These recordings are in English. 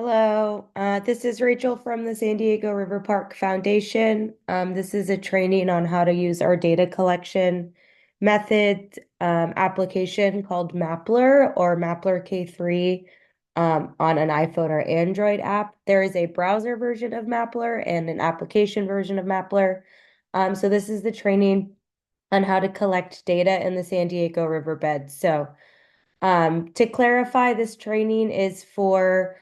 Hello, this is Rachel from the San Diego River Park Foundation. This is a training on how to use our data collection method application called Mappler or Mappler K3 on an iPhone or Android app. There is a browser version of Mappler and an application version of Mappler. So this is the training on how to collect data in the San Diego riverbed. To clarify, this training is for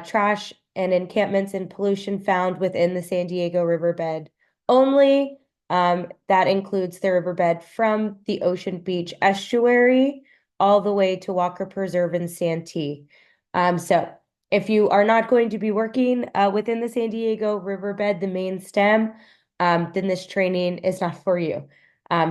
trash and encampments and pollution found within the San Diego riverbed only. That includes the riverbed from the Ocean Beach estuary all the way to Walker Preserve and Santee. So if you are not going to be working within the San Diego riverbed, the main stem, then this training is not for you.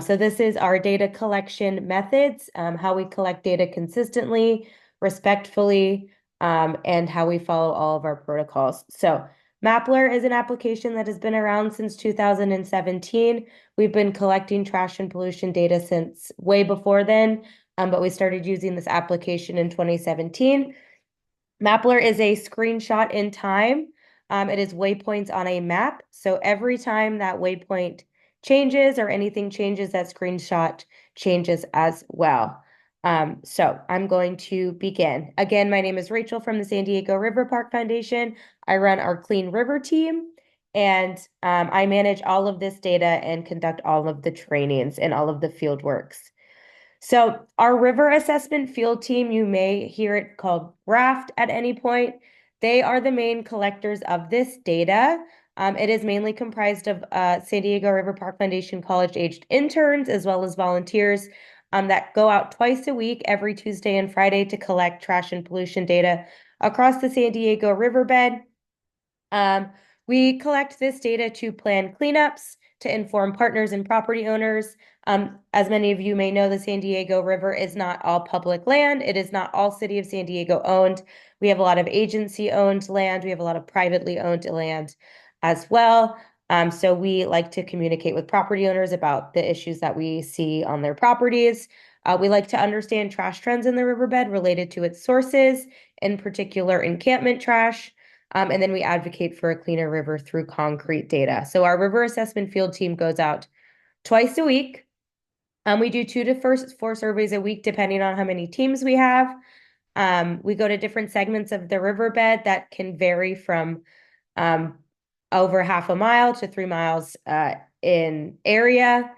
So this is our data collection methods, how we collect data consistently, respectfully, and how we follow all of our protocols. So Mappler is an application that has been around since 2017. We've been collecting trash and pollution data since way before then, but we started using this application in 2017. Mappler is a screenshot in time. It is waypoints on a map. So every time that waypoint changes or anything changes, that screenshot changes as well. So I'm going to begin. Again, my name is Rachel from the San Diego River Park Foundation. I run our Clean River team, and I manage all of this data and conduct all of the trainings and all of the field works. So our river assessment field team, you may hear it called RAFT at any point. They are the main collectors of this data. It is mainly comprised of San Diego River Park Foundation college-aged interns as well as volunteers that go out twice a week, every Tuesday and Friday, to collect trash and pollution data across the San Diego riverbed. We collect this data to plan cleanups, to inform partners and property owners. As many of you may know, the San Diego River is not all public land. It is not all City of San Diego owned. We have a lot of agency owned land. We have a lot of privately owned land as well. So we like to communicate with property owners about the issues that we see on their properties. We like to understand trash trends in the riverbed related to its sources, in particular encampment trash. And then we advocate for a cleaner river through concrete data. So our river assessment field team goes out twice a week. We do 2 to 4 surveys a week, depending on how many teams we have. We go to different segments of the riverbed that can vary from over half a mile to 3 miles in area.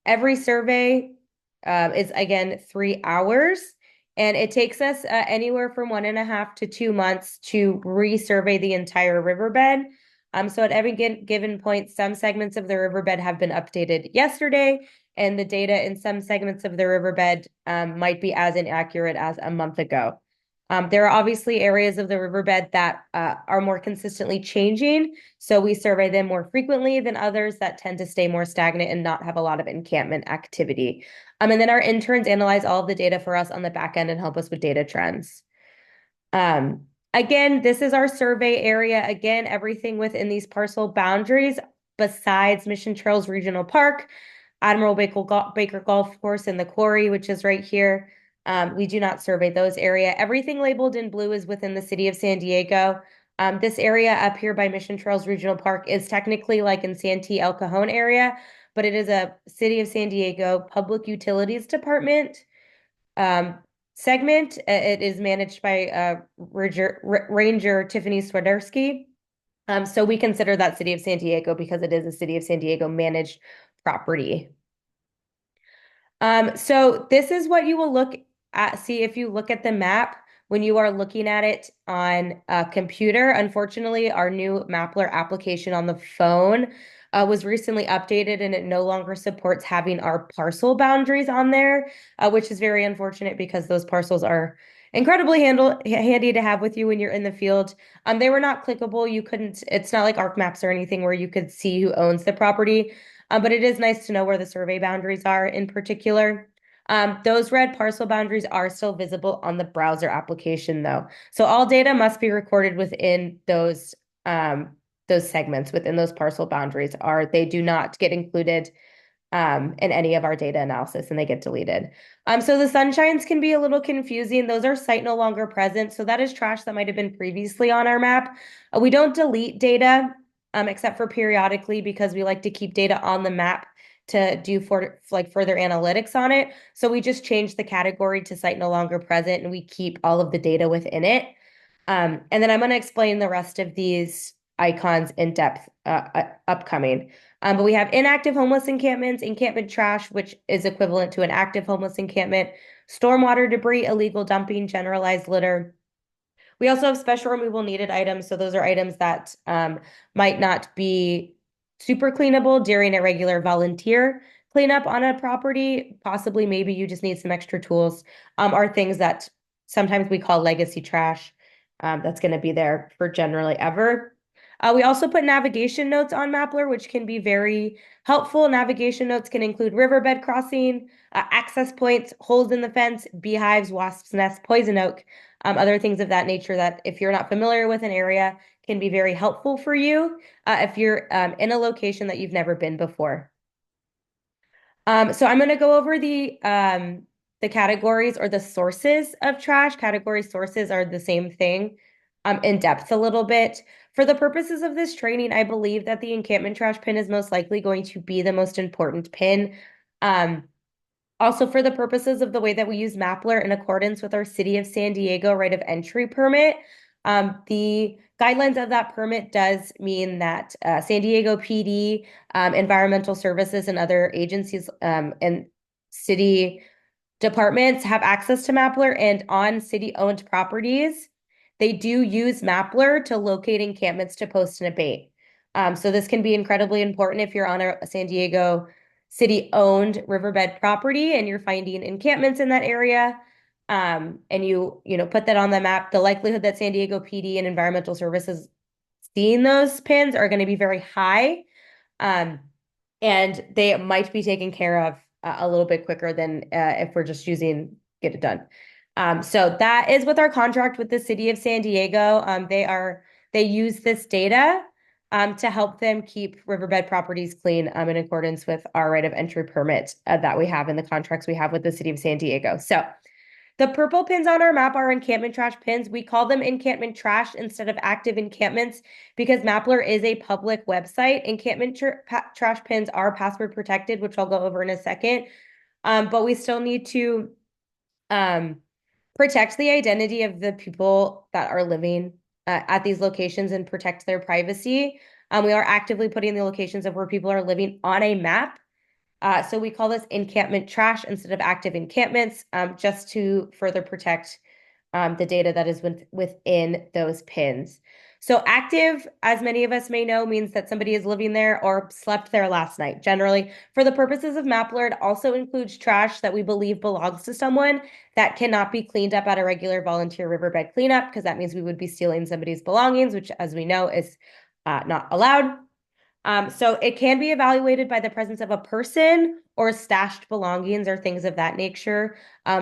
Every survey is, again, 3 hours. And it takes us anywhere from 1.5 to 2 months to resurvey the entire riverbed. So at every given point, some segments of the riverbed have been updated yesterday, and the data in some segments of the riverbed might be as inaccurate as a month ago. There are obviously areas of the riverbed that are more consistently changing, so we survey them more frequently than others that tend to stay more stagnant and not have a lot of encampment activity. And then our interns analyze all of the data for us on the back end and help us with data trends. Again, this is our survey area. Again, everything within these parcel boundaries besides Mission Trails Regional Park, Admiral Baker Golf Course, and the quarry, which is right here. We do not survey those area. Everything labeled in blue is within the city of San Diego. This area up here by Mission Trails Regional Park is technically like in Santee, El Cajon area, but it is a City of San Diego Public Utilities Department segment. It is managed by Ranger Tiffany Swiderski. So we consider that City of San Diego because it is a City of San Diego managed property. So this is what you will look at, see if you look at the map when you are looking at it on a computer. Unfortunately, our new Mappler application on the phone was recently updated, and it no longer supports having our parcel boundaries on there, which is very unfortunate because those parcels are incredibly handy to have with you when you're in the field. They were not clickable. You couldn't, it's not like ArcMaps or anything where you could see who owns the property. But it is nice to know where the survey boundaries are in particular. Those red parcel boundaries are still visible on the browser application, though. So all data must be recorded within those segments, within those parcel boundaries. They do not get included in any of our data analysis and they get deleted. So the sunshines can be a little confusing. Those are site no longer present. So that is trash that might have been previously on our map. We don't delete data except for periodically because we like to keep data on the map to do for like further analytics on it. So we just change the category to site no longer present and we keep all of the data within it. And then I'm going to explain the rest of these icons in depth upcoming. But we have inactive homeless encampments, encampment trash, which is equivalent to an active homeless encampment, stormwater debris, illegal dumping, generalized litter. We also have special removal needed items. So those are items that might not be super cleanable during a regular volunteer cleanup on a property. Possibly, maybe you just need some extra tools, are things that sometimes we call legacy trash. That's going to be there for generally ever. We also put navigation notes on Mappler, which can be very helpful. Navigation notes can include riverbed crossing, access points, holes in the fence, beehives, wasps' nests, poison oak, other things of that nature that if you're not familiar with an area can be very helpful for you if you're in a location that you've never been before. So I'm going to go over the categories or the sources of trash. Category sources are the same thing in depth a little bit. For the purposes of this training, I believe that the encampment trash pin is most likely going to be the most important pin. Also, for the purposes of the way that we use Mappler in accordance with our City of San Diego right of entry permit, the guidelines of that permit does mean that San Diego PD, environmental services, and other agencies and city departments have access to Mappler, and on city-owned properties, they do use Mappler to locate encampments to post and abate. So this can be incredibly important if you're on a San Diego city-owned riverbed property and you're finding encampments in that area. And you know, put that on the map, the likelihood that San Diego PD and environmental services seeing those pins are going to be very high. And they might be taken care of a little bit quicker than if we're just using get it done. So that is with our contract with the city of San Diego. They use this data to help them keep riverbed properties clean in accordance with our right of entry permit that we have in the contracts we have with the city of San Diego. So the purple pins on our map are encampment trash pins. We call them encampment trash instead of active encampments because Mappler is a public website. Encampment trash pins are password protected, which I'll go over in a second. But we still need to protect the identity of the people that are living at these locations and protect their privacy. We are actively putting the locations of where people are living on a map. So we call this encampment trash instead of active encampments, just to further protect the data that is within those pins. So active, as many of us may know, means that somebody is living there or slept there last night. Generally, for the purposes of Mappler, it also includes trash that we believe belongs to someone that cannot be cleaned up at a regular volunteer riverbed cleanup, because that means we would be stealing somebody's belongings, which, as we know, is not allowed. So it can be evaluated by the presence of a person or stashed belongings or things of that nature.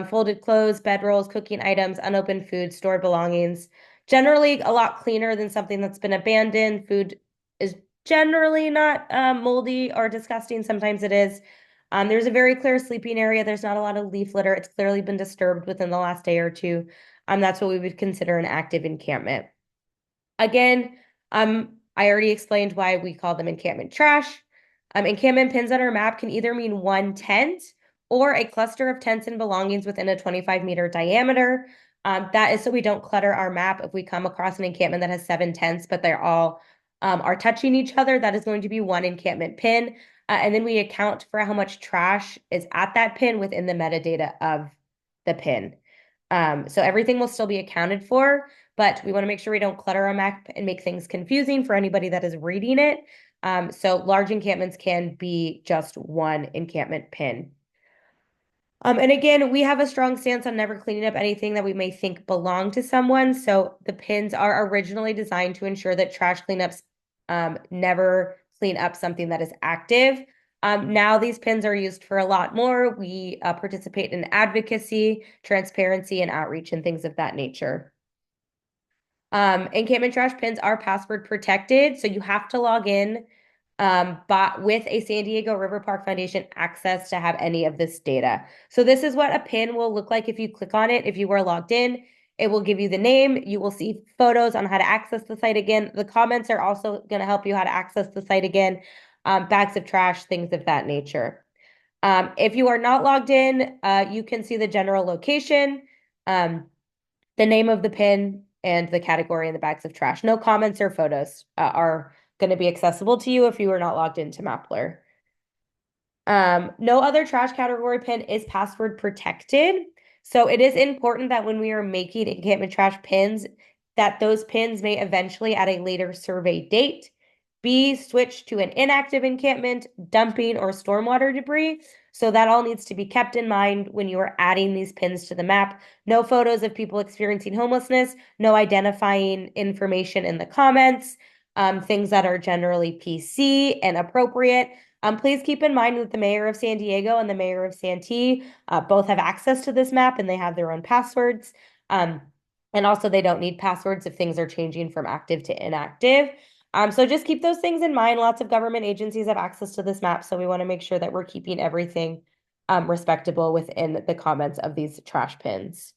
Folded clothes, bedrolls, cooking items, unopened food, stored belongings. Generally a lot cleaner than something that's been abandoned. Food is generally not moldy or disgusting. Sometimes it is. There's a very clear sleeping area. There's not a lot of leaf litter. It's clearly been disturbed within the last day or two. That's what we would consider an active encampment. Again, I already explained why we call them encampment trash. Encampment pins on our map can either mean one tent or a cluster of tents and belongings within a 25-meter diameter. That is so we don't clutter our map. If we come across an encampment that has 7 tents, but they're all are touching each other, that is going to be one encampment pin. And then we account for how much trash is at that pin within the metadata of the pin. So everything will still be accounted for, but we want to make sure we don't clutter our map and make things confusing for anybody that is reading it. So large encampments can be just one encampment pin. And again, we have a strong stance on never cleaning up anything that we may think belong to someone. So the pins are originally designed to ensure that trash cleanups never clean up something that is active. Now these pins are used for a lot more. We participate in advocacy, transparency, and outreach and things of that nature. Encampment trash pins are password protected, so you have to log in but with a San Diego River Park Foundation access to have any of this data. So this is what a pin will look like if you click on it. If you were logged in, it will give you the name. You will see photos on how to access the site again. The comments are also going to help you how to access the site again, bags of trash, things of that nature. If you are not logged in, you can see the general location, the name of the pin, and the category and the bags of trash. No comments or photos are going to be accessible to you if you are not logged into Mappler. No other trash category pin is password protected. So it is important that when we are making encampment trash pins, that those pins may eventually at a later survey date be switched to an inactive encampment, dumping, or stormwater debris. So that all needs to be kept in mind when you are adding these pins to the map. No photos of people experiencing homelessness, no identifying information in the comments, things that are generally PC and appropriate. Please keep in mind that the mayor of San Diego and the mayor of Santee both have access to this map and they have their own passwords. And also they don't need passwords if things are changing from active to inactive. So just keep those things in mind. Lots of government agencies have access to this map, so we want to make sure that we're keeping everything respectable within the comments of these trash pins.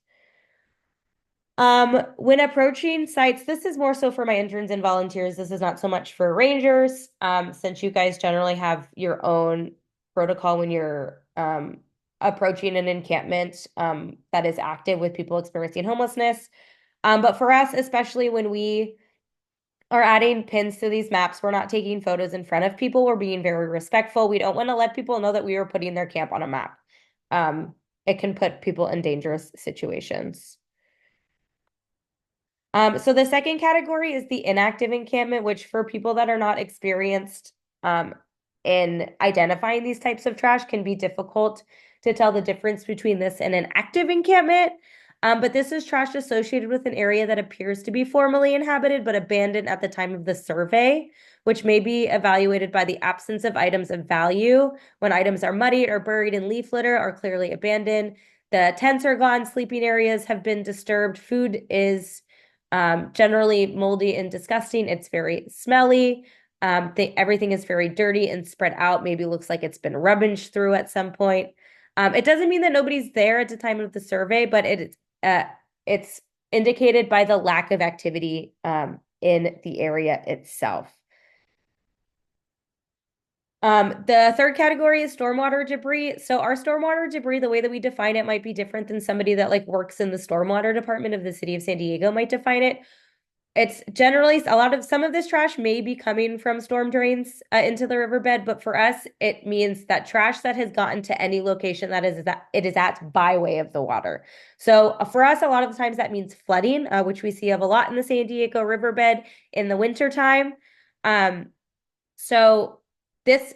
When approaching sites, this is more so for my interns and volunteers. This is not so much for rangers, since you guys generally have your own protocol when you're approaching an encampment that is active with people experiencing homelessness. But for us, especially when we are adding pins to these maps, we're not taking photos in front of people. We're being very respectful. We don't want to let people know that we are putting their camp on a map. It can put people in dangerous situations. So the second category is the inactive encampment, which for people that are not experienced in identifying these types of trash can be difficult to tell the difference between this and an active encampment. But this is trash associated with an area that appears to be formerly inhabited but abandoned at the time of the survey, which may be evaluated by the absence of items of value when items are muddied or buried in leaf litter or clearly abandoned. The tents are gone, sleeping areas have been disturbed, food is generally moldy and disgusting. It's very smelly. Everything is very dirty and spread out. Maybe looks like it's been rummaged through at some point. It doesn't mean that nobody's there at the time of the survey, but it's indicated by the lack of activity in the area itself. The third category is stormwater debris. So our stormwater debris, the way that we define it might be different than somebody that like works in the stormwater department of the city of San Diego might define it. It's generally some of this trash may be coming from storm drains into the riverbed, but for us, it means that trash that has gotten to any location that it is at by way of the water. So for us, a lot of the times that means flooding, which we see of a lot in the San Diego riverbed in the wintertime. So this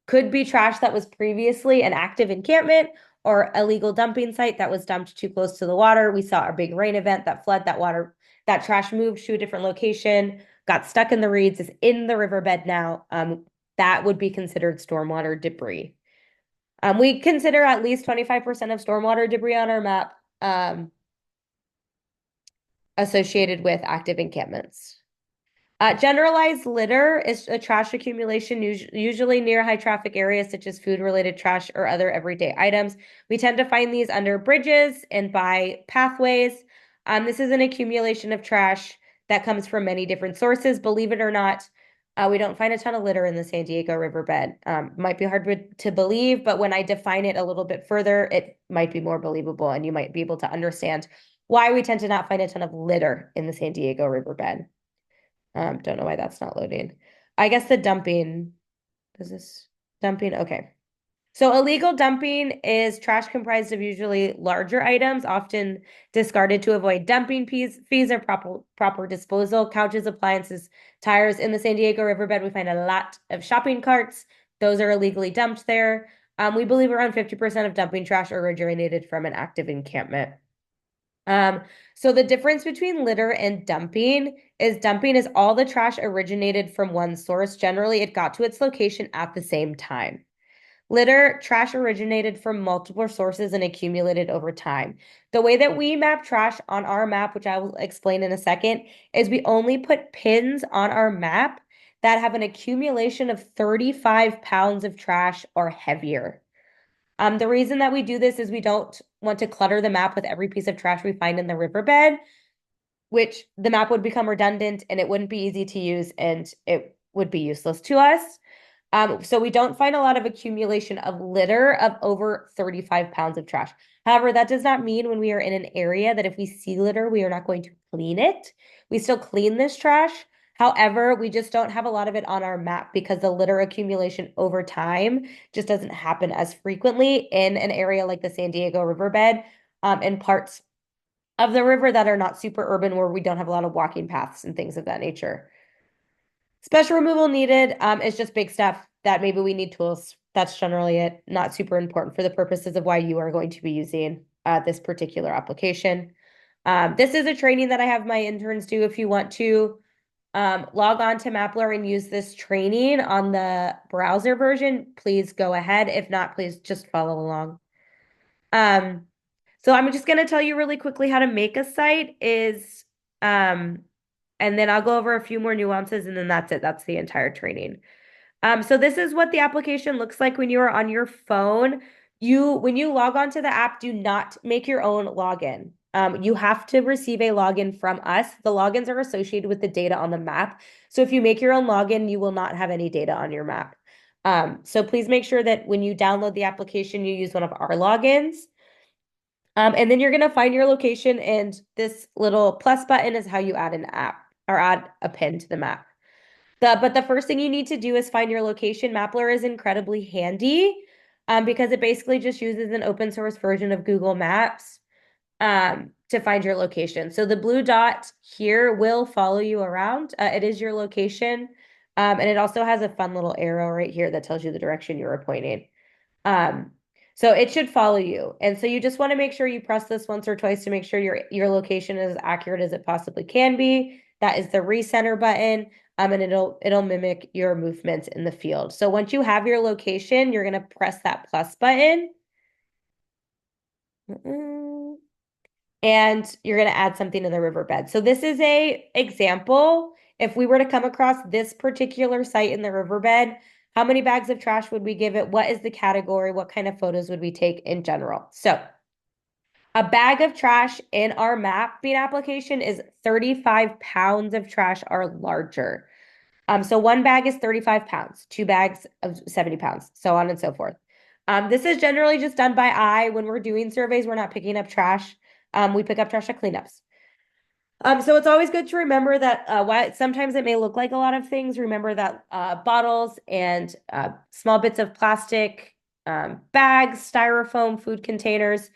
could be trash that was previously an active encampment or a legal dumping site that was dumped too close to the water. We saw a big rain event that flooded that water. That trash moved to a different location, got stuck in the reeds, is in the riverbed now. That would be considered stormwater debris. We consider at least 25% of stormwater debris on our map associated with active encampments. Generalized litter is a trash accumulation, usually near high traffic areas such as food related trash or other everyday items. We tend to find these under bridges and by pathways. This is an accumulation of trash that comes from many different sources. Believe it or not, we don't find a ton of litter in the San Diego riverbed. Might be hard to believe, but when I define it a little bit further, it might be more believable and you might be able to understand why we tend to not find a ton of litter in the San Diego riverbed. Don't know why that's not loading. I guess the dumping, does this dumping? Okay. So illegal dumping is trash comprised of usually larger items, often discarded to avoid dumping fees or proper disposal. Couches, appliances, tires. In the San Diego riverbed, we find a lot of shopping carts. Those are illegally dumped there. We believe around 50% of dumping trash originated from an active encampment. So the difference between litter and dumping is all the trash originated from one source. Generally, it got to its location at the same time. Litter, trash originated from multiple sources and accumulated over time. The way that we map trash on our map, which I will explain in a second, is we only put pins on our map that have an accumulation of 35 pounds of trash or heavier. The reason that we do this is we don't want to clutter the map with every piece of trash we find in the riverbed, which the map would become redundant and it wouldn't be easy to use and it would be useless to us. So we don't find a lot of accumulation of litter of over 35 pounds of trash. However, that does not mean when we are in an area that if we see litter, we are not going to clean it. We still clean this trash. However, we just don't have a lot of it on our map because the litter accumulation over time just doesn't happen as frequently in an area like the San Diego riverbed, and parts of the river that are not super urban where we don't have a lot of walking paths and things of that nature. Special removal needed is just big stuff that maybe we need tools. That's generally it. Not super important for the purposes of why you are going to be using this particular application. This is a training that I have my interns do. If you want to log on to Mappler and use this training on the browser version, please go ahead. If not, please just follow along. So I'm just going to tell you really quickly how to make a site and then I'll go over a few more nuances and then that's it. That's the entire training. So this is what the application looks like when you are on your phone. When you log on to the app, do not make your own login. You have to receive a login from us. The logins are associated with the data on the map. So if you make your own login, you will not have any data on your map. So please make sure that when you download the application, you use one of our logins. And then you're going to find your location, and this little plus button is how you add an app or add a pin to the map. But the first thing you need to do is find your location. Mappler is incredibly handy because it basically just uses an open source version of Google Maps to find your location. So the blue dot here will follow you around. It is your location. And it also has a fun little arrow right here that tells you the direction you are pointing. So it should follow you. And so you just want to make sure you press this once or twice to make sure your location is as accurate as it possibly can be. That is the recenter button. And it'll mimic your movements in the field. So once you have your location, you're going to press that plus button. And you're going to add something to the riverbed. So this is a example. If we were to come across this particular site in the riverbed, how many bags of trash would we give it? What is the category? What kind of photos would we take in general? So a bag of trash in our mapping application is 35 pounds of trash or larger. So one bag is 35 pounds, two bags of 70 pounds, so on and so forth. This is generally just done by eye. When we're doing surveys, we're not picking up trash. We pick up trash at cleanups. So it's always good to remember that while sometimes it may look like a lot of things, remember that bottles and small bits of plastic, bags, styrofoam, food containers,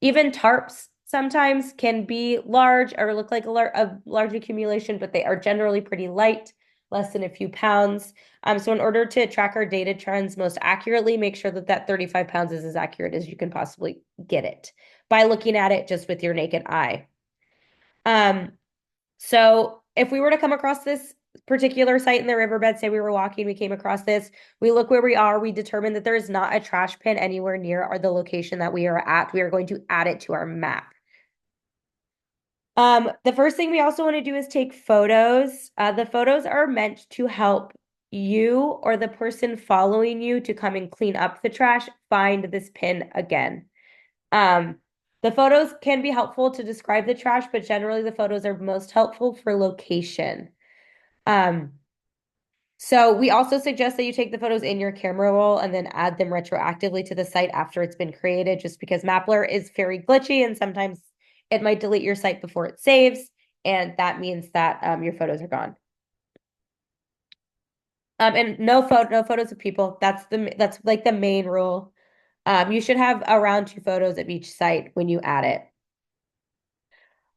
even tarps sometimes can be large or look like a large accumulation, but they are generally pretty light, less than a few pounds. So in order to track our data trends most accurately, make sure that that 35 pounds is as accurate as you can possibly get it by looking at it just with your naked eye. So if we were to come across this particular site in the riverbed, say we were walking, we came across this, we look where we are, we determine that there is not a trash bin anywhere near the location that we are at. We are going to add it to our map. The first thing we also want to do is take photos. The photos are meant to help you or the person following you to come and clean up the trash, find this pin again. The photos can be helpful to describe the trash, but generally the photos are most helpful for location. So we also suggest that you take the photos in your camera roll and then add them retroactively to the site after it's been created, just because Mappler is very glitchy and sometimes it might delete your site before it saves, and that means that your photos are gone. And no photos of people. That's like the main rule. You should have around 2 photos of each site when you add it.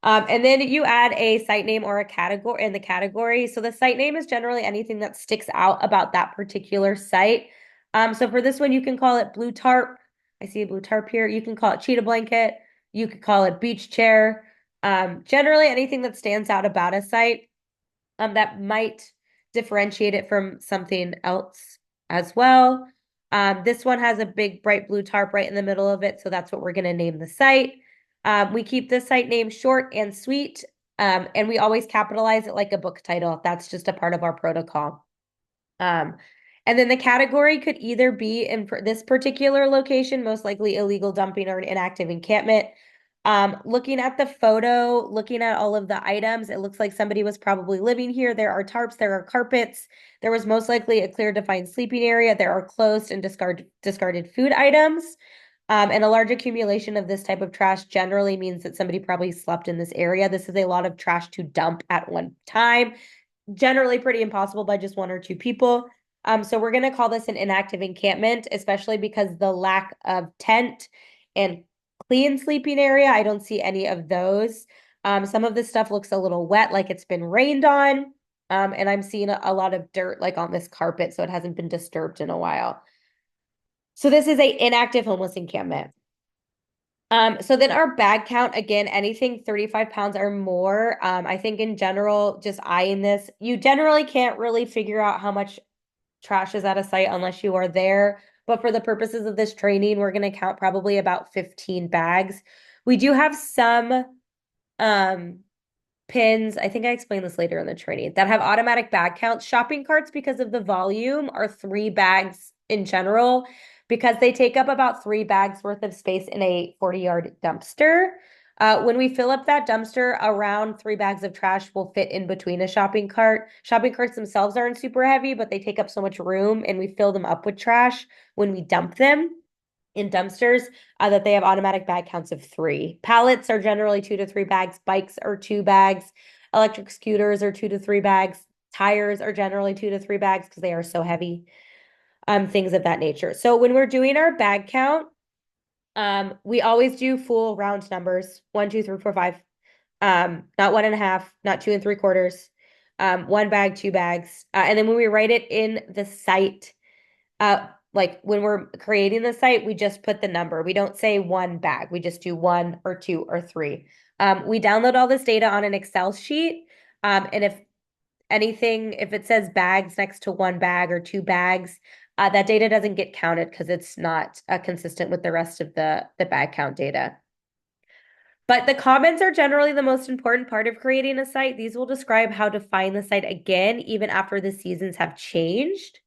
And then you add a site name or a category in the category. So the site name is generally anything that sticks out about that particular site. So for this one, you can call it blue tarp. I see a blue tarp here. You can call it cheetah blanket. You could call it beach chair. Generally anything that stands out about a site that might differentiate it from something else as well. This one has a big bright blue tarp right in the middle of it, so that's what we're going to name the site. We keep the site name short and sweet, and we always capitalize it like a book title. That's just a part of our protocol. Um, and then the category could either be in this particular location, most likely illegal dumping or an inactive encampment. Looking at the photo, looking at all of the items, it looks like somebody was probably living here. There are tarps, there are carpets. There was most likely a clear defined sleeping area. There are closed and discarded food items. And a large accumulation of this type of trash generally means that somebody probably slept in this area. This is a lot of trash to dump at one time, generally pretty impossible by just one or two people. So we're going to call this an inactive encampment, especially because the lack of tent and clean sleeping area, I don't see any of those. Some of this stuff looks a little wet, like it's been rained on. And I'm seeing a lot of dirt like on this carpet, so it hasn't been disturbed in a while. So this is a inactive homeless encampment. So then our bag count, again, anything 35 pounds or more. I think in general, just eyeing this, you generally can't really figure out how much trash is at a site unless you are there. But for the purposes of this training, we're going to count probably about 15 bags. We do have some um pins, I think I explained this later in the training, that have automatic bag counts. Shopping carts, because of the volume, are 3 bags in general, because they take up about 3 bags worth of space in a 40-yard dumpster. When we fill up that dumpster, around 3 bags of trash will fit in between a shopping cart. Shopping carts themselves aren't super heavy, but they take up so much room, and we fill them up with trash when we dump them in dumpsters, that they have automatic bag counts of 3. Pallets are generally 2 to 3 bags. Bikes are 2 bags. Electric scooters are 2 to 3 bags. Tires are generally 2 to 3 bags because they are so heavy. Things of that nature. So when we're doing our bag count, we always do full round numbers: 1, 2, 3, 4, 5. Not 1.5, not 2 3/4. 1 bag, 2 bags. And then when we write it in the site, like when we're creating the site, we just put the number. We don't say 1 bag. We just do 1 or 2 or 3. We download all this data on an Excel sheet. And if it says bags next to 1 bag or 2 bags, that data doesn't get counted because it's not consistent with the rest of the bag count data. But the comments are generally the most important part of creating a site. These will describe how to find the site again, even after the seasons have changed.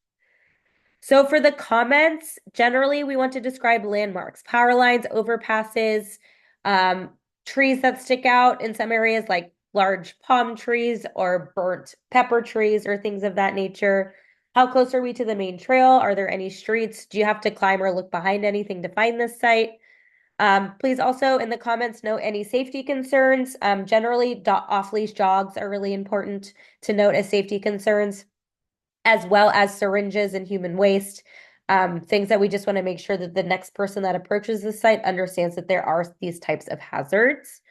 So for the comments, generally we want to describe landmarks, power lines, overpasses, um, trees that stick out in some areas, like large palm trees or burnt pepper trees or things of that nature. How close are we to the main trail? Are there any streets? Do you have to climb or look behind anything to find this site? Please also in the comments note any safety concerns. Generally, off-leash jogs are really important to note as safety concerns, as well as syringes and human waste. Things that we just want to make sure that the next person that approaches the site understands that there are these types of hazards.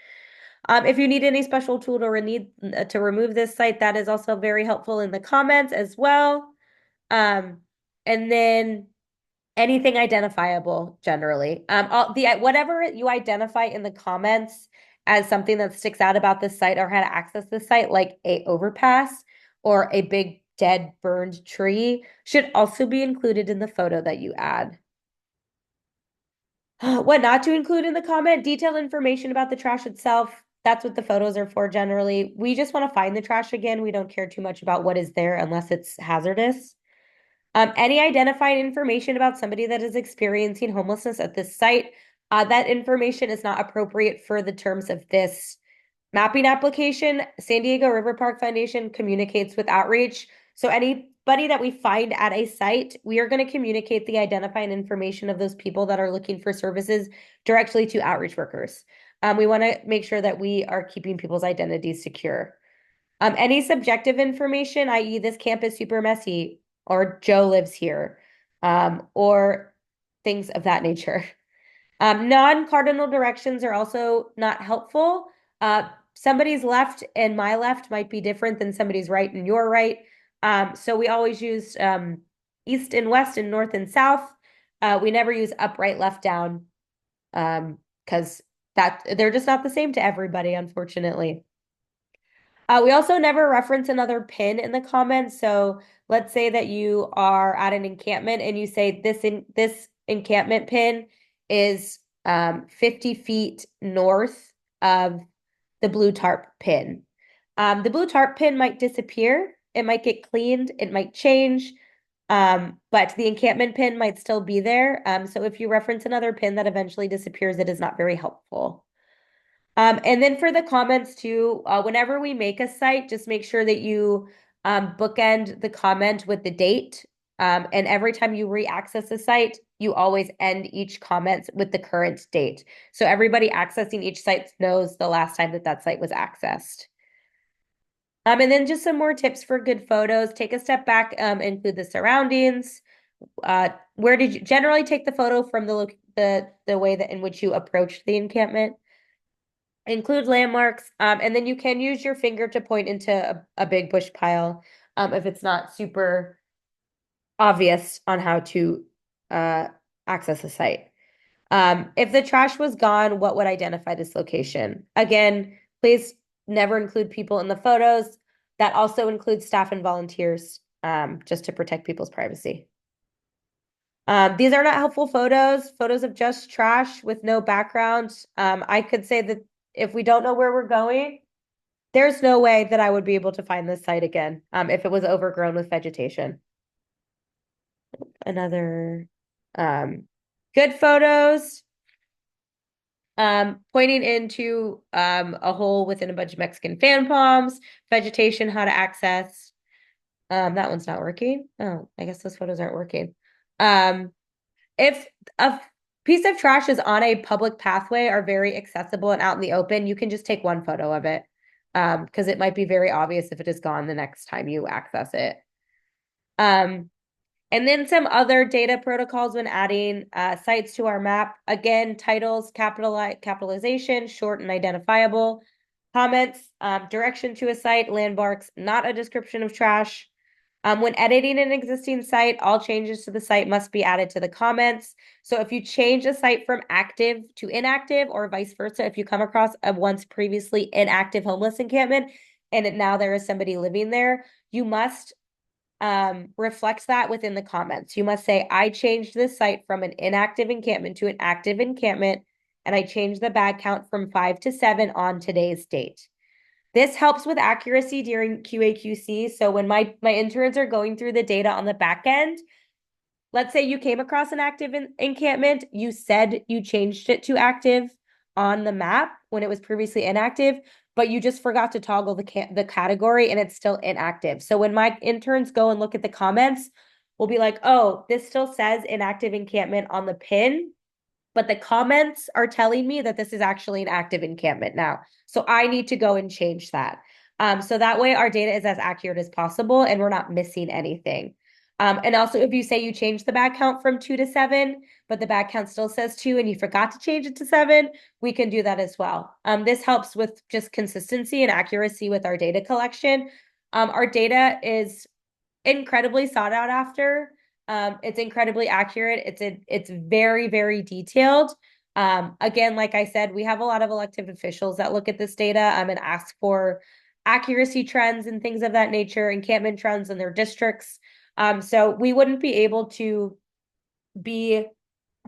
If you need any special tool to remove this site, that is also very helpful in the comments as well. And then anything identifiable generally. Whatever you identify in the comments as something that sticks out about the site or how to access the site, like a overpass or a big dead burned tree, should also be included in the photo that you add. What not to include in the comment: detailed information about the trash itself. That's what the photos are for generally. We just want to find the trash again. We don't care too much about what is there unless it's hazardous. Any identified information about somebody that is experiencing homelessness at this site, that information is not appropriate for the terms of this mapping application. San Diego River Park Foundation communicates with outreach. So anybody that we find at a site, we are going to communicate the identifying information of those people that are looking for services directly to outreach workers. We want to make sure that we are keeping people's identities secure. Any subjective information, i.e., this camp is super messy, or Joe lives here, or things of that nature. Non-cardinal directions are also not helpful. Somebody's left and my left might be different than somebody's right and your right. So we always use east and west and north and south. We never use up, right, left, down, because they're just not the same to everybody, unfortunately. We also never reference another pin in the comments. So let's say that you are at an encampment and you say this encampment pin is 50 feet north of the blue tarp pin. The blue tarp pin might disappear. It might get cleaned. It might change. But the encampment pin might still be there. So if you reference another pin that eventually disappears, it is not very helpful. And then for the comments too, whenever we make a site, just make sure that you bookend the comment with the date. And every time you re-access a site, you always end each comment with the current date. So everybody accessing each site knows the last time that that site was accessed. And then just some more tips for good photos. Take a step back, include the surroundings. Where did you generally take the photo from the way that in which you approached the encampment? Include landmarks, and then you can use your finger to point into a big bush pile, if it's not super obvious on how to access a site. If the trash was gone, what would identify this location? Again, please never include people in the photos. That also includes staff and volunteers, just to protect people's privacy. These are not helpful photos of just trash with no background. I could say that if we don't know where we're going, there's no way that I would be able to find this site again, if it was overgrown with vegetation. Another good photos, pointing into a hole within a bunch of Mexican fan palms, vegetation, how to access. That one's not working. Oh, I guess those photos aren't working. If a piece of trash is on a public pathway or very accessible and out in the open, you can just take one photo of it, because it might be very obvious if it is gone the next time you access it. And then some other data protocols when adding sites to our map. Again, titles, capitalization, short and identifiable. Comments, direction to a site, landmarks, not a description of trash. When editing an existing site, all changes to the site must be added to the comments. So if you change a site from active to inactive or vice versa, if you come across a once previously inactive homeless encampment and now there is somebody living there, you must reflect that within the comments. You must say, I changed this site from an inactive encampment to an active encampment, and I changed the bag count from 5 to 7 on today's date. This helps with accuracy during QA/QC. So when my interns are going through the data on the back end, let's say you came across an active encampment, you said you changed it to active on the map when it was previously inactive, but you just forgot to toggle the category and it's still inactive. So when my interns go and look at the comments, we'll be like, oh, this still says inactive encampment on the pin, but the comments are telling me that this is actually an active encampment now. So I need to go and change that. So that way our data is as accurate as possible and we're not missing anything. And also if you say you changed the bag count from 2 to 7, but the bag count still says 2 and you forgot to change it to 7, we can do that as well. This helps with just consistency and accuracy with our data collection. Our data is incredibly sought out after. It's incredibly accurate. It's very, very detailed. Again, like I said, we have a lot of elected officials that look at this data and ask for accuracy trends and things of that nature, encampment trends in their districts. So we wouldn't be able to be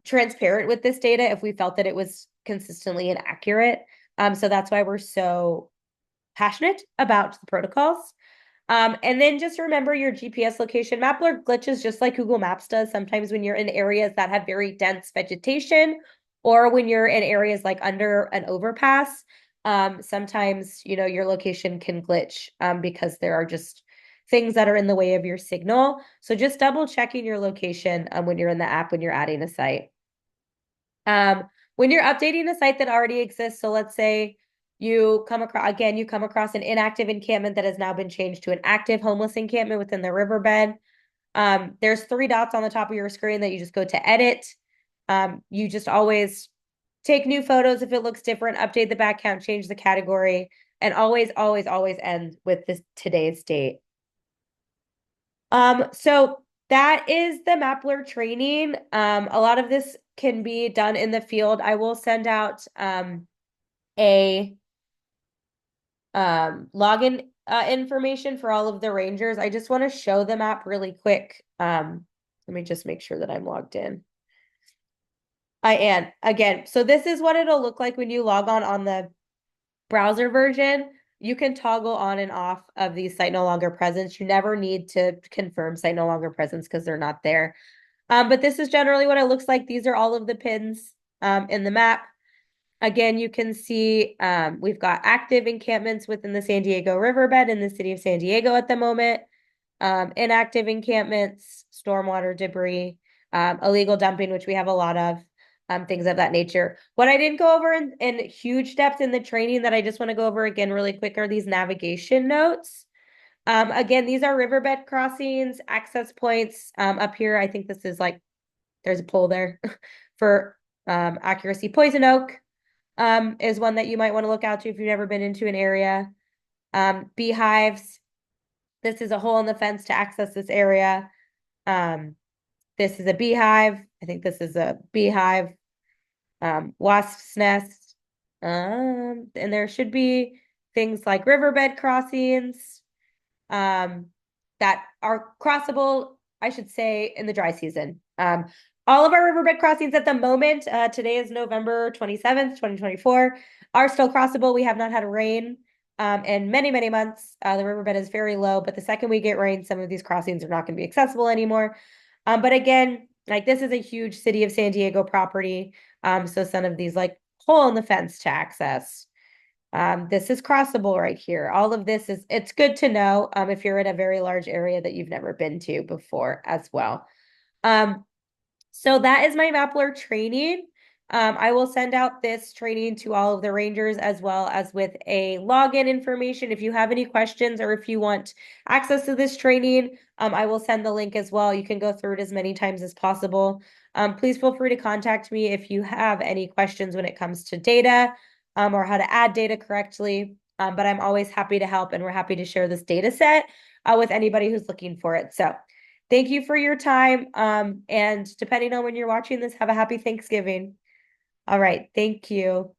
transparent with this data if we felt that it was consistently inaccurate. So that's why we're so passionate about the protocols. And then just remember your GPS location. Mappler glitches just like Google Maps does sometimes when you're in areas that have very dense vegetation or when you're in areas like under an overpass. Sometimes, your location can glitch because there are just things that are in the way of your signal. So just double checking your location when you're in the app, when you're adding a site. When you're updating a site that already exists, so let's say you come across an inactive encampment that has now been changed to an active homeless encampment within the riverbed. There's 3 dots on the top of your screen that you just go to edit. You just always take new photos if it looks different, update the back count, change the category, and always, always, always end with today's date. So that is the Mappler training. A lot of this can be done in the field. I will send out a login information for all of the rangers. I just want to show the map really quick. Let me just make sure that I'm logged in. I am again. So this is what it'll look like when you log on the browser version. you can toggle on and off of these site no longer presence. You never need to confirm site no longer presence because they're not there. But this is generally what it looks like. These are all of the pins in the map. Again, you can see we've got active encampments within the San Diego riverbed in the city of San Diego at the moment. Inactive encampments, stormwater debris, illegal dumping, which we have a lot of, things of that nature. What I didn't go over in huge depth in the training that I just want to go over again really quick are these navigation notes. Again, these are riverbed crossings, access points. Up here, I think this is like, there's a pole there for accuracy. Poison oak is one that you might want to look out to if you've never been into an area. Beehives. This is a hole in the fence to access this area. This is a beehive. I think this is a beehive. Wasp's nest. And there should be things like riverbed crossings that are crossable, I should say, in the dry season. All of our riverbed crossings at the moment, today is November 27th, 2024, are still crossable. We have not had rain in many, many months. The riverbed is very low, but the second we get rain, some of these crossings are not going to be accessible anymore. But again, like this is a huge city of San Diego property. So some of these like hole in the fence to access. This is crossable right here. All of this is, it's good to know if you're in a very large area that you've never been to before as well. So that is my Mappler training. I will send out this training to all of the rangers as well as with a login information. If you have any questions or if you want access to this training, I will send the link as well. You can go through it as many times as possible. Please feel free to contact me if you have any questions when it comes to data or how to add data correctly. But I'm always happy to help and we're happy to share this data set with anybody who's looking for it. So thank you for your time. And depending on when you're watching this, have a happy Thanksgiving. All right. Thank you.